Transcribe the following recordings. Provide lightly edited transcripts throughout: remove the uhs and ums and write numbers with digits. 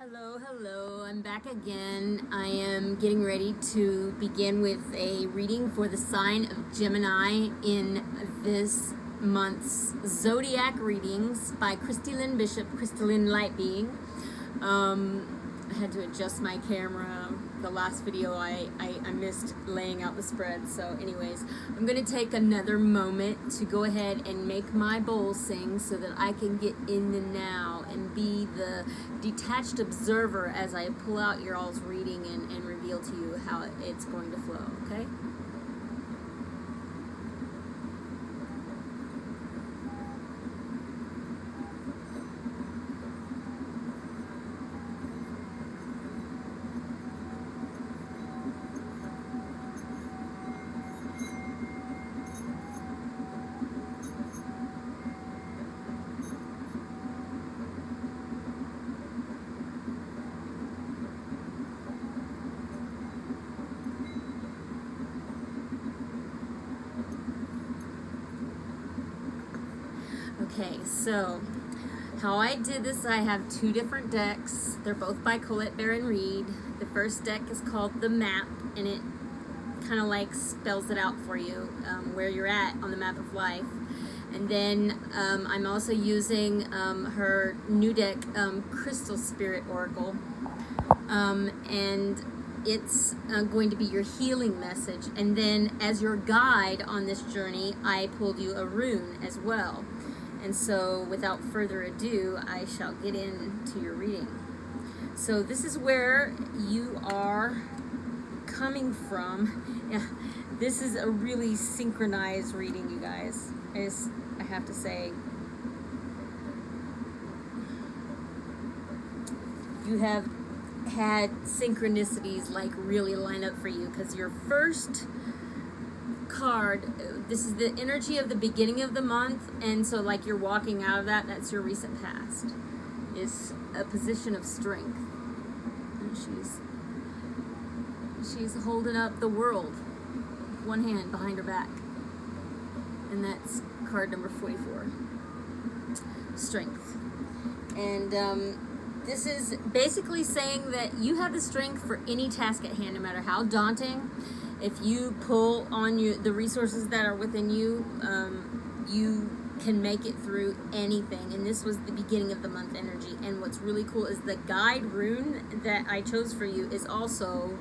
Hello, I'm back again. I am getting ready to begin with a reading for the sign of Gemini in this month's Zodiac readings by Crystalline Bishop, Crystalline Light Being. I had to adjust my camera. The last video I missed laying out the spread. So anyways, I'm going to take another moment to go ahead and make my bowl sing so that I can get in the now and be the detached observer as I pull out your all's reading and reveal to you how it's going to flow, okay? Okay, so how I did this, I have two different decks. They're both by Colette Baron Reed. The first deck is called The Map, and it kind of like spells it out for you, where you're at on the map of life. And then I'm also using her new deck, Crystal Spirit Oracle, and it's going to be your healing message. And then as your guide on this journey, I pulled you a rune as well. And so without further ado, I shall get into your reading. So this is where you are coming from. Yeah, this is a really synchronized reading, you guys. I have to say, you have had synchronicities like really line up for you, because your first card, this is the energy of the beginning of the month, and so like you're walking out of that, that's your recent past. Is a position of strength, and she's holding up the world with one hand behind her back, and that's card number 44, strength. And this is basically saying that you have the strength for any task at hand, no matter how daunting. If you pull on the resources that are within you, you can make it through anything. And this was the beginning of the month energy. And what's really cool is the guide rune that I chose for you is also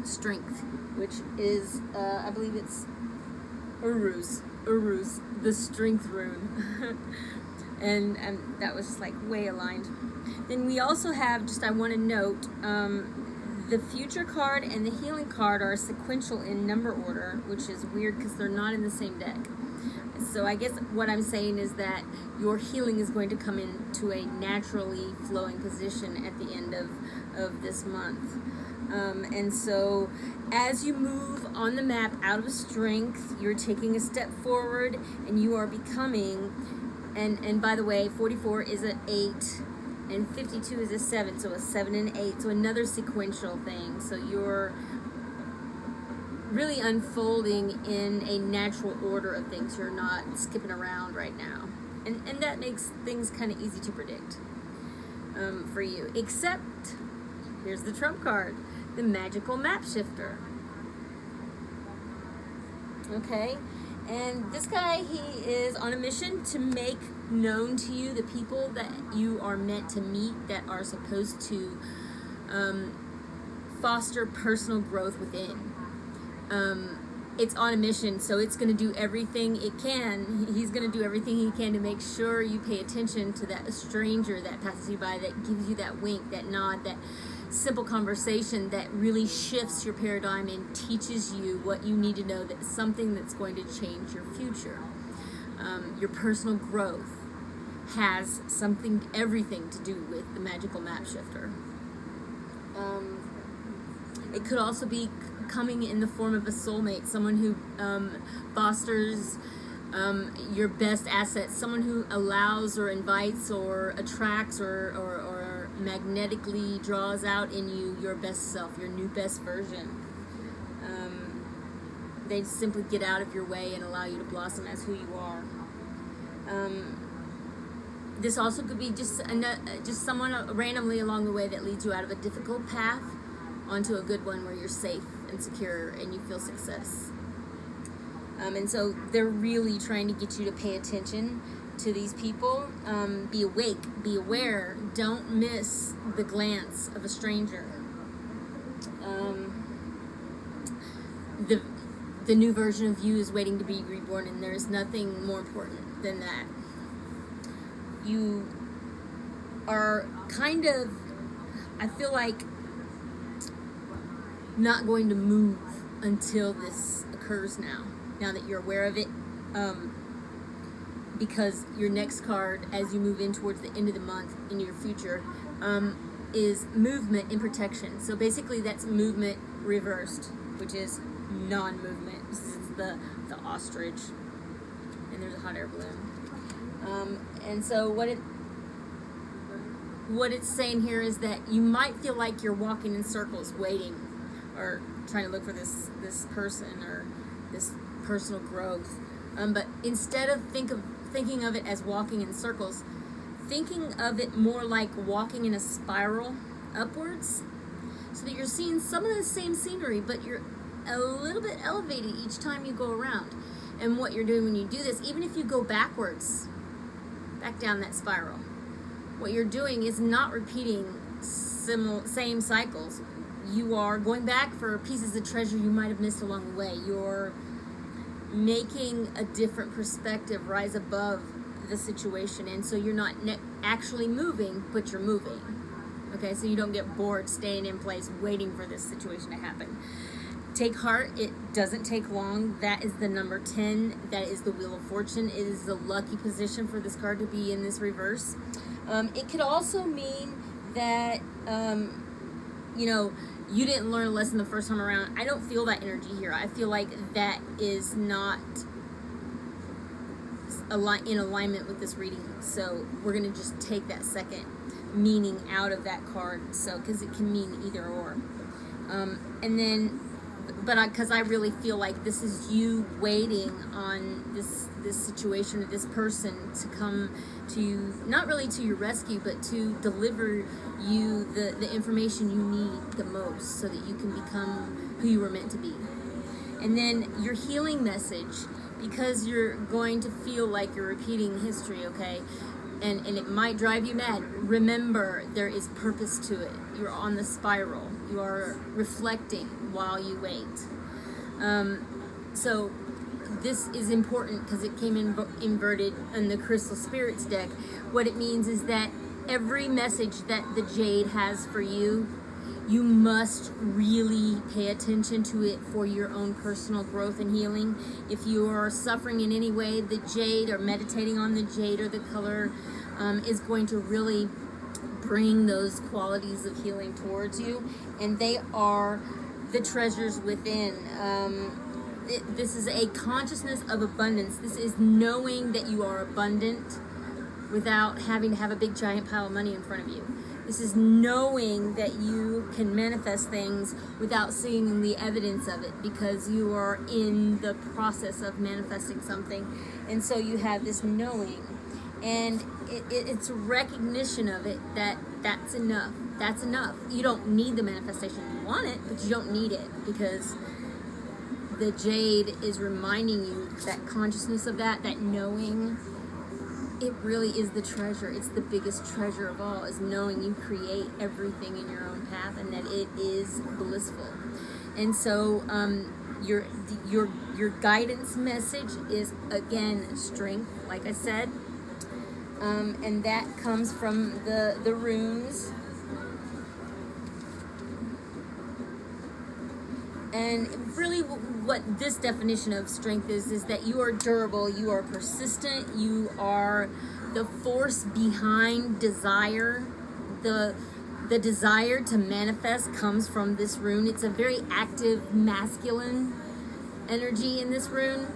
strength, which is, I believe it's Uruz, the strength rune. and that was just like way aligned. Then we also have, just I want to note, the future card and the healing card are sequential in number order, which is weird because they're not in the same deck. So I guess what I'm saying is that your healing is going to come into a naturally flowing position at the end of this month. And so as you move on the map out of strength, you're taking a step forward and you are becoming, and by the way, 44 is an 8. And 52 is a 7, so a 7 and 8, so another sequential thing. So you're really unfolding in a natural order of things. You're not skipping around right now. And that makes things kind of easy to predict for you. Except, here's the trump card, the magical map shifter. Okay? And this guy, he is on a mission to make known to you the people that you are meant to meet, that are supposed to foster personal growth within. It's on a mission, so it's going to do everything it can. He's going to do everything he can to make sure you pay attention to that stranger that passes you by, that gives you that wink, that nod, that simple conversation that really shifts your paradigm and teaches you what you need to know, that's something that's going to change your future. Your personal growth has everything to do with the magical map shifter. It could also be coming in the form of a soulmate, someone who fosters your best assets, someone who allows or invites or attracts or magnetically draws out in you your best self, your new best version. They simply get out of your way and allow you to blossom as who you are. This also could be just someone randomly along the way that leads you out of a difficult path onto a good one where you're safe and secure and you feel success. And so they're really trying to get you to pay attention to these people. Be awake, be aware, don't miss the glance of a stranger. The new version of you is waiting to be reborn, and there's nothing more important than that. You are kind of, I feel like, not going to move until this occurs now that you're aware of it, because your next card, as you move in towards the end of the month in your future, is movement and protection. So basically that's movement reversed, which is non-movement. This is the ostrich, and there's a hot air balloon. And so what it's saying here is that you might feel like you're walking in circles, waiting, or trying to look for this person or this personal growth. But instead of thinking of it as walking in circles, thinking of it more like walking in a spiral upwards, so that you're seeing some of the same scenery, but you're a little bit elevated each time you go around. And what you're doing when you do this, even if you go backwards, back down that spiral, what you're doing is not repeating same cycles. You are going back for pieces of treasure you might have missed along the way. You're making a different perspective rise above the situation, and so you're not actually moving, but you're moving. Okay, so you don't get bored staying in place waiting for this situation to happen. Take heart. It doesn't take long. That is the number 10. That is the Wheel of Fortune. It is the lucky position for this card to be in this reverse. It could also mean that you didn't learn a lesson the first time around. I don't feel that energy here. I feel like that is not in alignment with this reading. So we're going to just take that second meaning out of that card. So, because it can mean either or. And then, because I really feel like this is you waiting on this situation, this person to come to you, not really to your rescue, but to deliver you the information you need the most so that you can become who you were meant to be. And then your healing message, because you're going to feel like you're repeating history, okay? And it might drive you mad. Remember, there is purpose to it. You're on the spiral. You are reflecting while you wait. So this is important because it came inverted in the Crystal Spirits deck. What it means is that every message that the Jade has for you, you must really pay attention to it for your own personal growth and healing. If you are suffering in any way, the Jade, or meditating on the Jade or the color, is going to really bring those qualities of healing towards you. And they are the treasures within. This is a consciousness of abundance. This is knowing that you are abundant without having to have a big giant pile of money in front of you. This is knowing that you can manifest things without seeing the evidence of it, because you are in the process of manifesting something. And so you have this knowing, and it's a recognition of it, that's enough. That's enough. You don't need the manifestation. You want it, but you don't need it, because the Jade is reminding you that consciousness of that knowing. It really is the treasure. It's the biggest treasure of all, is knowing you create everything in your own path and that it is blissful. And so your guidance message is, again, strength, like I said. And that comes from the runes. And really what this definition of strength is that you are durable, you are persistent, you are the force behind desire. The desire to manifest comes from this rune. It's a very active masculine energy in this rune.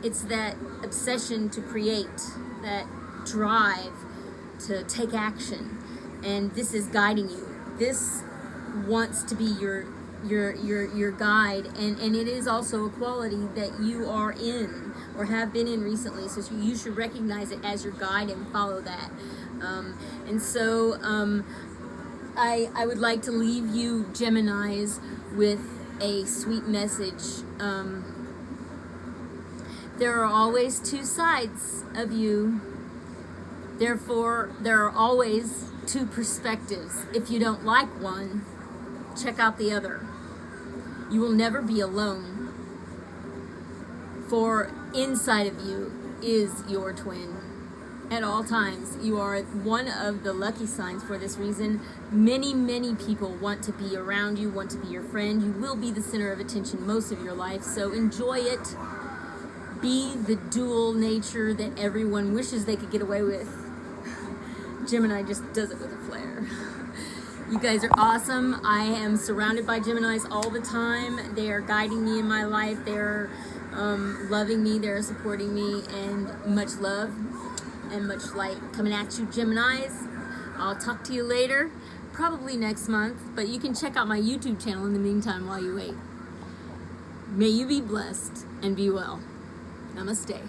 It's that obsession to create, that drive to take action. And this is guiding you. This wants to be your your guide, and it is also a quality that you are in or have been in recently, so you should recognize it as your guide and follow that. And so I would like to leave you Geminis with a sweet message. There are always two sides of you. Therefore, there are always two perspectives. If you don't like one, check out the other. You will never be alone. For inside of you is your twin. At all times, you are one of the lucky signs for this reason. Many, many people want to be around you, want to be your friend. You will be the center of attention most of your life, so enjoy it. Be the dual nature that everyone wishes they could get away with. Gemini just does it with a flair. You guys are awesome. I am surrounded by Geminis all the time. They are guiding me in my life. They're loving me. They're supporting me. And much love and much light coming at you, Geminis. I'll talk to you later, probably next month. But you can check out my YouTube channel in the meantime while you wait. May you be blessed and be well. Namaste.